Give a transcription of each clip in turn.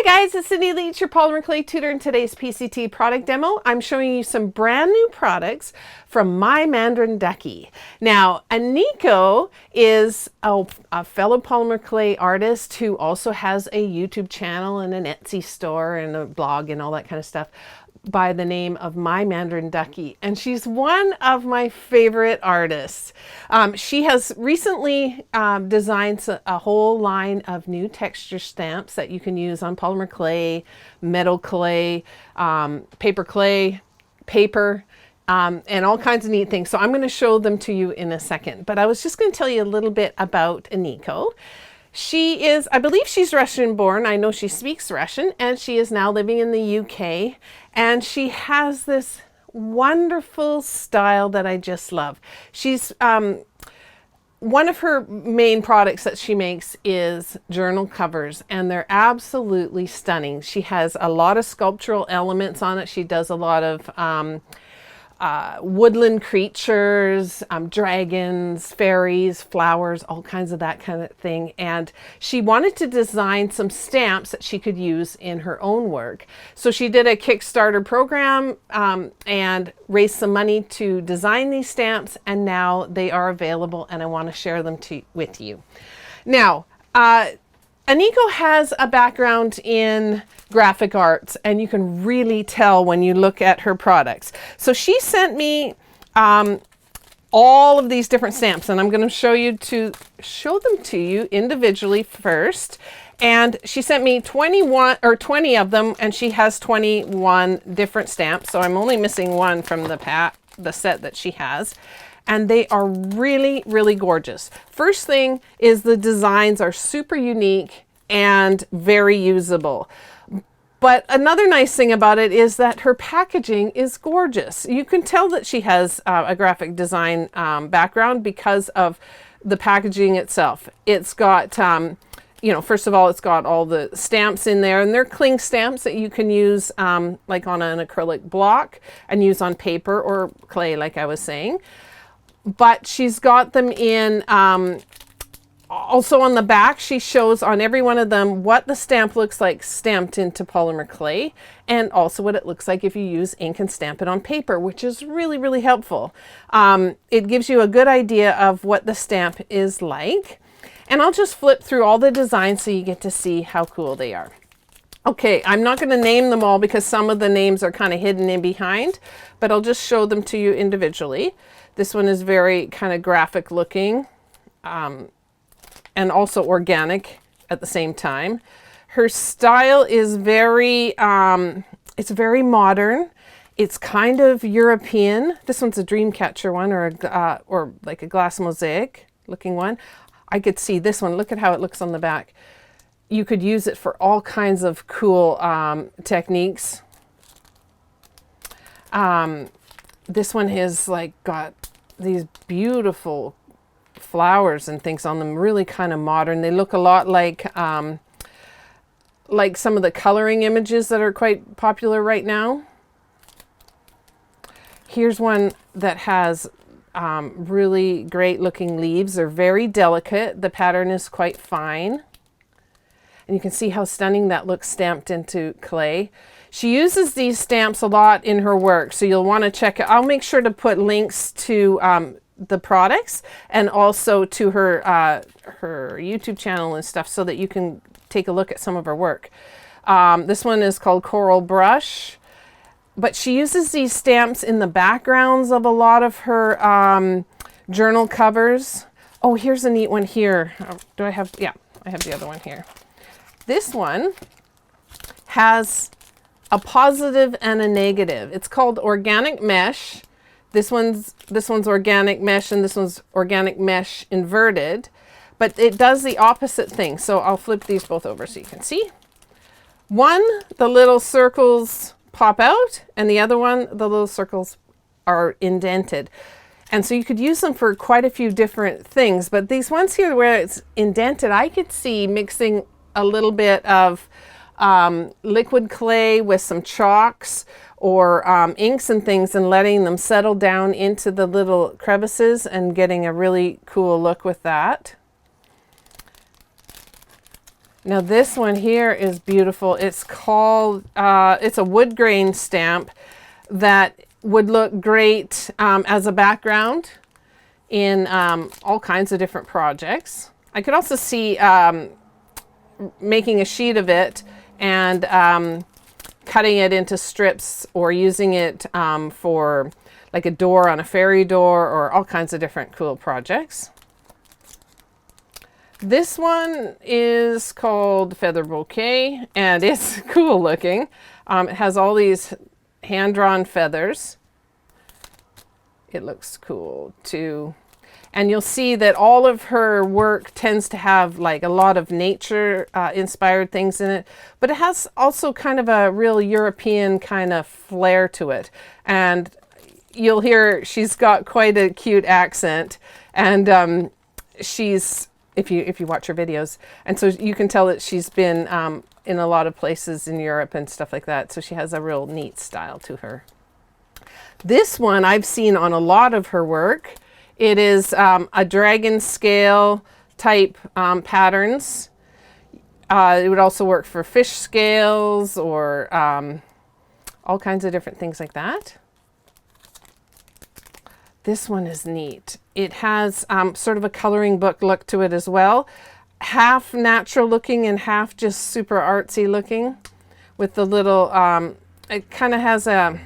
Hi guys, it's Lietz, your polymer clay tutor. In today's PCT product demo, I'm showing you some brand new products from My Mandarin Ducky. Now, Aniko is a fellow polymer clay artist who also has a YouTube channel and an Etsy store and a blog and all that kind of stuff by the name of My Mandarin Ducky, and she's one of my favorite artists. She has recently designed a whole line of new texture stamps that you can use on polymer clay, metal clay, paper clay, paper, and all kinds of neat things. So I'm going to show them to you in a second, but I was just going to tell you a little bit about Aniko. She is, I believe she's Russian born. I know she speaks Russian, and she is now living in the UK. And she has this wonderful style that I just love. She's, one of her main products that she makes is journal covers, and they're absolutely stunning. She has a lot of sculptural elements on it. She does a lot of woodland creatures, dragons, fairies, flowers, all kinds of that kind of thing. And she wanted to design some stamps that she could use in her own work. So she did a Kickstarter program and raised some money to design these stamps, and now they are available, and I want to share them with you. Now, Aniko has a background in graphic arts, and you can really tell when you look at her products. So she sent me all of these different stamps, and I'm going to show them to you individually first. And she sent me 20 of them, and she has 21 different stamps. So I'm only missing one from the set that she has. And they are really, really gorgeous. First thing is the designs are super unique and very usable. But another nice thing about it is that her packaging is gorgeous. You can tell that she has a graphic design background because of the packaging itself. It's got, you know, first of all, it's got all the stamps in there, and they're cling stamps that you can use like on an acrylic block and use on paper or clay, like I was saying. But she's got them in, also on the back, she shows on every one of them what the stamp looks like stamped into polymer clay, and also what it looks like if you use ink and stamp it on paper, which is really, really helpful. It gives you a good idea of what the stamp is like. And I'll just flip through all the designs so you get to see how cool they are. Okay, I'm not going to name them all because some of the names are kind of hidden in behind, but I'll just show them to you individually. This one is very kind of graphic looking, and also organic at the same time. Her style is very, it's very modern. It's kind of European. This one's a dream catcher one, or like a glass mosaic looking one. I could see this one. Look at how it looks on the back. You could use it for all kinds of cool techniques. This one is like got these beautiful flowers and things on them, really kind of modern. They look a lot like some of the coloring images that are quite popular right now. Here's one that has really great looking leaves. They're very delicate. The pattern is quite fine. And you can see how stunning that looks stamped into clay. She uses these stamps a lot in her work, so you'll want to check it. I'll make sure to put links to the products and also to her her YouTube channel and stuff so that you can take a look at some of her work. This one is called Coral Brush, but she uses these stamps in the backgrounds of a lot of her journal covers. Oh, here's a neat one here. Do I have, yeah, I have the other one here. This one has a positive and a negative. It's called Organic Mesh. This one's Organic Mesh, and this one's Organic Mesh inverted, but it does the opposite thing. So I'll flip these both over so you can see. One, the little circles pop out, and the other one, the little circles are indented. And so you could use them for quite a few different things, but these ones here where it's indented, I could see mixing a little bit of liquid clay with some chalks or inks and things and letting them settle down into the little crevices and getting a really cool look with that. Now this one here is beautiful. It's called, it's a wood grain stamp that would look great as a background in all kinds of different projects. I could also see making a sheet of it and cutting it into strips or using it for like a door on a ferry door or all kinds of different cool projects. This one is called Feather Bouquet, and it's cool looking. It has all these hand-drawn feathers. It looks cool too. And you'll see that all of her work tends to have like a lot of nature inspired things in it, but it has also kind of a real European kind of flair to it. And you'll hear she's got quite a cute accent, and she's, if you watch her videos, and so you can tell that she's been in a lot of places in Europe and stuff like that. So she has a real neat style to her. This one I've seen on a lot of her work. It is a dragon scale type patterns. It would also work for fish scales or all kinds of different things like that. This one is neat. It has sort of a coloring book look to it as well. Half natural looking and half just super artsy looking with the little, it kind of has a,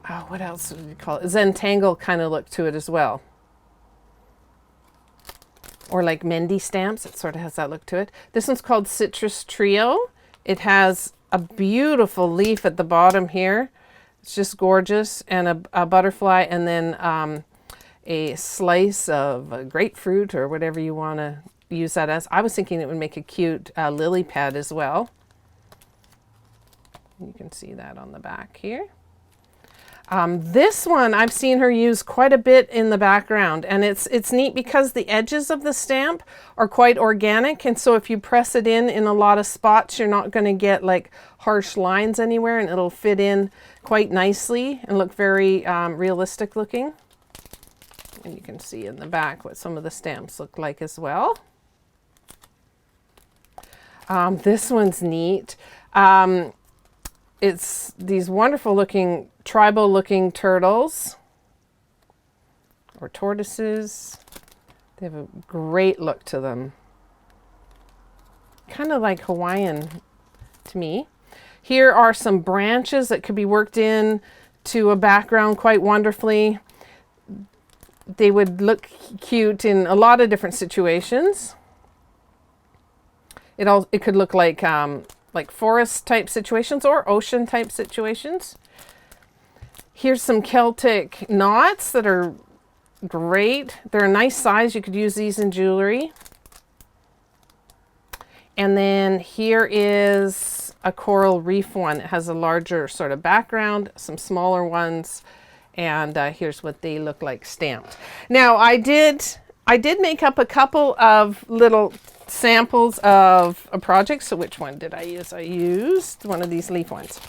oh, what else would you call it? Zentangle kind of look to it as well. Or like Mendy stamps, it sort of has that look to it. This one's called Citrus Trio. It has a beautiful leaf at the bottom here. It's just gorgeous, and a butterfly, and then a slice of grapefruit or whatever you want to use that as. I was thinking it would make a cute lily pad as well. You can see that on the back here. This one I've seen her use quite a bit in the background, and it's neat because the edges of the stamp are quite organic, and so if you press it in a lot of spots, you're not going to get like harsh lines anywhere, and it'll fit in quite nicely and look very realistic looking. And you can see in the back what some of the stamps look like as well. This one's neat. It's these wonderful looking, tribal looking turtles or tortoises. They have a great look to them. Kind of like Hawaiian to me. Here are some branches that could be worked in to a background quite wonderfully. They would look cute in a lot of different situations. It could look like forest type situations or ocean type situations. Here's some Celtic knots that are great. They're a nice size. You could use these in jewelry. And then here is a coral reef one. It has a larger sort of background, some smaller ones, and here's what they look like stamped. Now I did make up a couple of little samples of a project. So which one did I use? I used one of these leaf ones.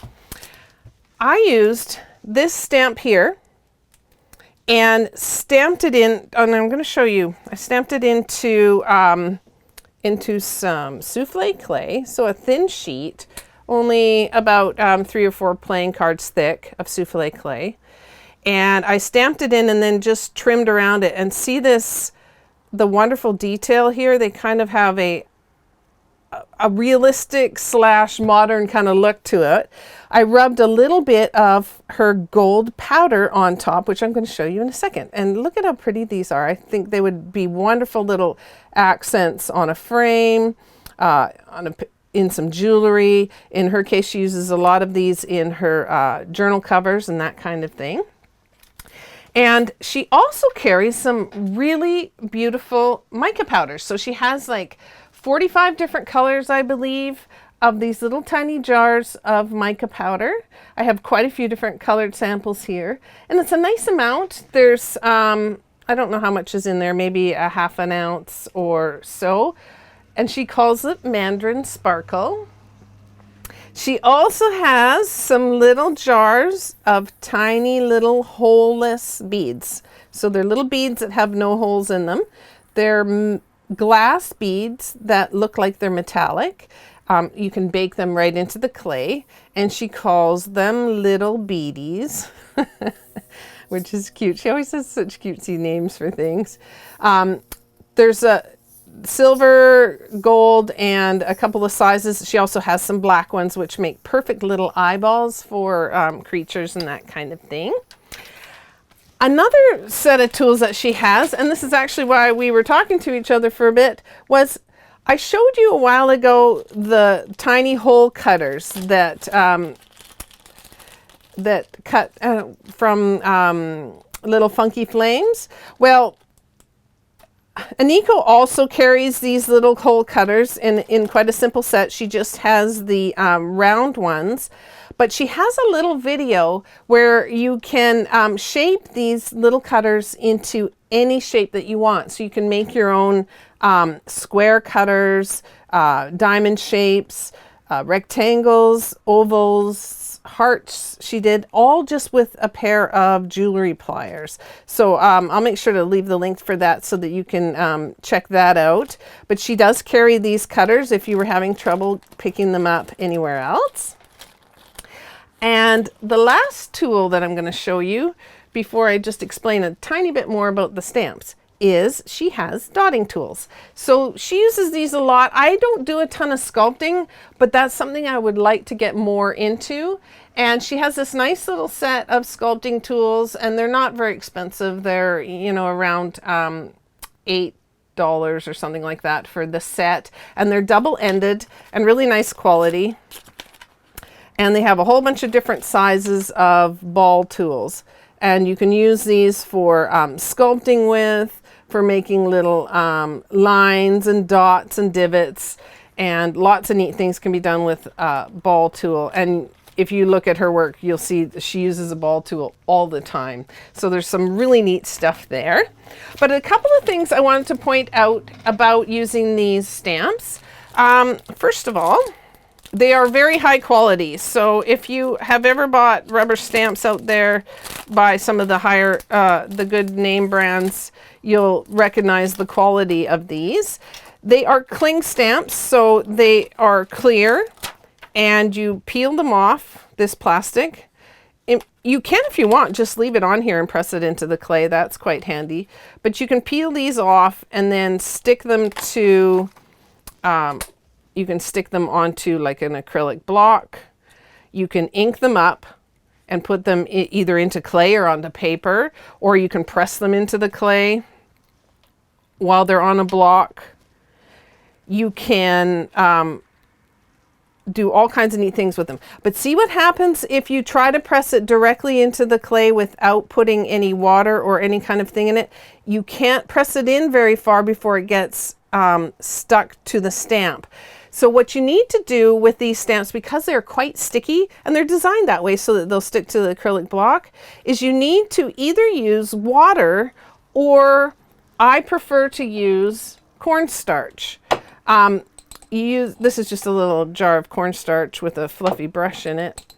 I used this stamp here and stamped it in, and I'm going to show you. I stamped it into some souffle clay, so a thin sheet, only about 3 or 4 playing cards thick of souffle clay. And I stamped it in and then just trimmed around it, and see this, the wonderful detail here. They kind of have a realistic / modern kind of look to it. I rubbed a little bit of her gold powder on top, which I'm going to show you in a second. And look at how pretty these are. I think they would be wonderful little accents on a frame, in some jewelry. In her case, she uses a lot of these in her journal covers and that kind of thing. And she also carries some really beautiful mica powders. So she has like 45 different colors, I believe, of these little tiny jars of mica powder. I have quite a few different colored samples here, and it's a nice amount. There's, I don't know how much is in there, maybe a ½ ounce or so. And she calls it Mandarin Sparkle. She also has some little jars of tiny little holeless beads. So they're little beads that have no holes in them. They're glass beads that look like they're metallic. You can bake them right into the clay, and she calls them little beadies, which is cute. She always has such cutesy names for things. There's a silver, gold, and a couple of sizes. She also has some black ones, which make perfect little eyeballs for creatures and that kind of thing. Another set of tools that she has, and this is actually why we were talking to each other for a bit, was I showed you a while ago the tiny hole cutters that that cut from Little Funky Flames. Well, Aniko also carries these little hole cutters in quite a simple set. She just has the round ones, but she has a little video where you can shape these little cutters into any shape that you want. So you can make your own square cutters, diamond shapes, rectangles, ovals, hearts. She did all just with a pair of jewelry pliers. So I'll make sure to leave the link for that so that you can check that out. But she does carry these cutters if you were having trouble picking them up anywhere else. And the last tool that I'm going to show you before I just explain a tiny bit more about the stamps is she has dotting tools. So she uses these a lot. I don't do a ton of sculpting, but that's something I would like to get more into. And she has this nice little set of sculpting tools, and they're not very expensive. They're, you know, around $8 or something like that for the set. And they're double-ended and really nice quality. And they have a whole bunch of different sizes of ball tools. And you can use these for sculpting with, for making little lines and dots and divots, and lots of neat things can be done with ball tool. And if you look at her work, you'll see that she uses a ball tool all the time. So there's some really neat stuff there. But a couple of things I wanted to point out about using these stamps. First of all, they are very high quality. So if you have ever bought rubber stamps out there by some of the higher, the good name brands, you'll recognize the quality of these. They are cling stamps, so they are clear, and you peel them off this plastic. You can, if you want, just leave it on here and press it into the clay. That's quite handy. But you can peel these off and then stick them to you can stick them onto like an acrylic block. You can ink them up and put them either into clay or onto paper, or you can press them into the clay while they're on a block. You can do all kinds of neat things with them. But see what happens if you try to press it directly into the clay without putting any water or any kind of thing in it. You can't press it in very far before it gets stuck to the stamp. So what you need to do with these stamps, because they're quite sticky and they're designed that way so that they'll stick to the acrylic block, is you need to either use water, or I prefer to use cornstarch. This is just a little jar of cornstarch with a fluffy brush in it.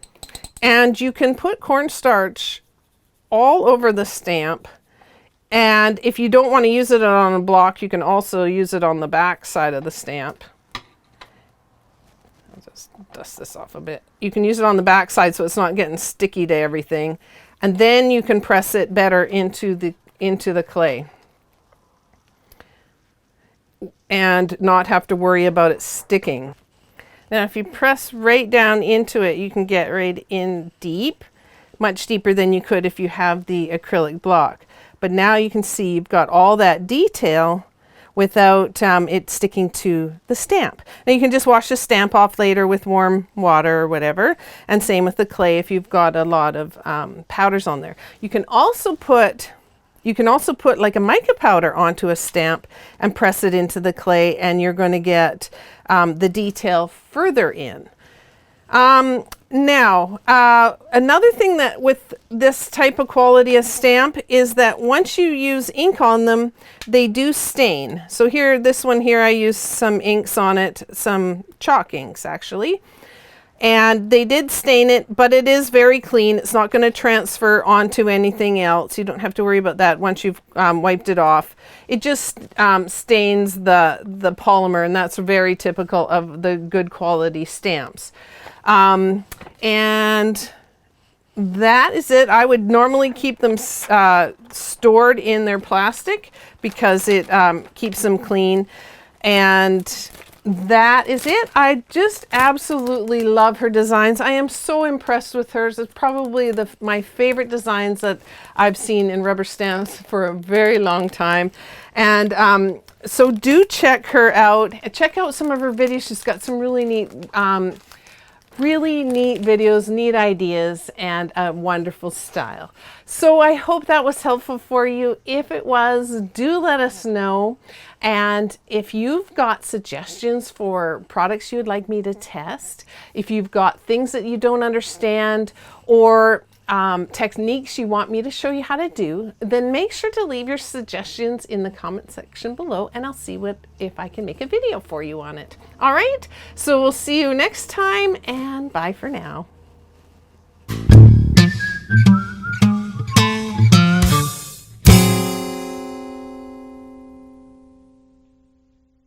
And you can put cornstarch all over the stamp. And if you don't want to use it on a block, you can also use it on the back side of the stamp. I'll just dust this off a bit. You can use it on the back side so it's not getting sticky to everything. And then you can press it better into the clay and not have to worry about it sticking. Now if you press right down into it, you can get right in deep, much deeper than you could if you have the acrylic block. But now you can see you've got all that detail without it sticking to the stamp. Now you can just wash the stamp off later with warm water or whatever, and same with the clay if you've got a lot of powders on there. You can also put like a mica powder onto a stamp and press it into the clay, and you're going to get the detail further in. Now, another thing that with this type of quality of stamp is that once you use ink on them, they do stain. So here, this one here, I used some inks on it, some chalk inks actually. And they did stain it, but it is very clean. It's not going to transfer onto anything else. You don't have to worry about that once you've wiped it off. It just stains the polymer, and that's very typical of the good quality stamps. And that is it. I would normally keep them stored in their plastic because it keeps them clean. And that is it. I just absolutely love her designs. I am so impressed with hers. It's probably my favorite designs that I've seen in rubber stamps for a very long time. And so do check her out. Check out some of her videos. She's got some really neat videos, neat ideas, and a wonderful style. So I hope that was helpful for you. If it was, do let us know. And if you've got suggestions for products you would like me to test, if you've got things that you don't understand, or techniques you want me to show you how to do, then make sure to leave your suggestions in the comment section below, and I'll see if I can make a video for you on it. All right, so we'll see you next time, and bye for now.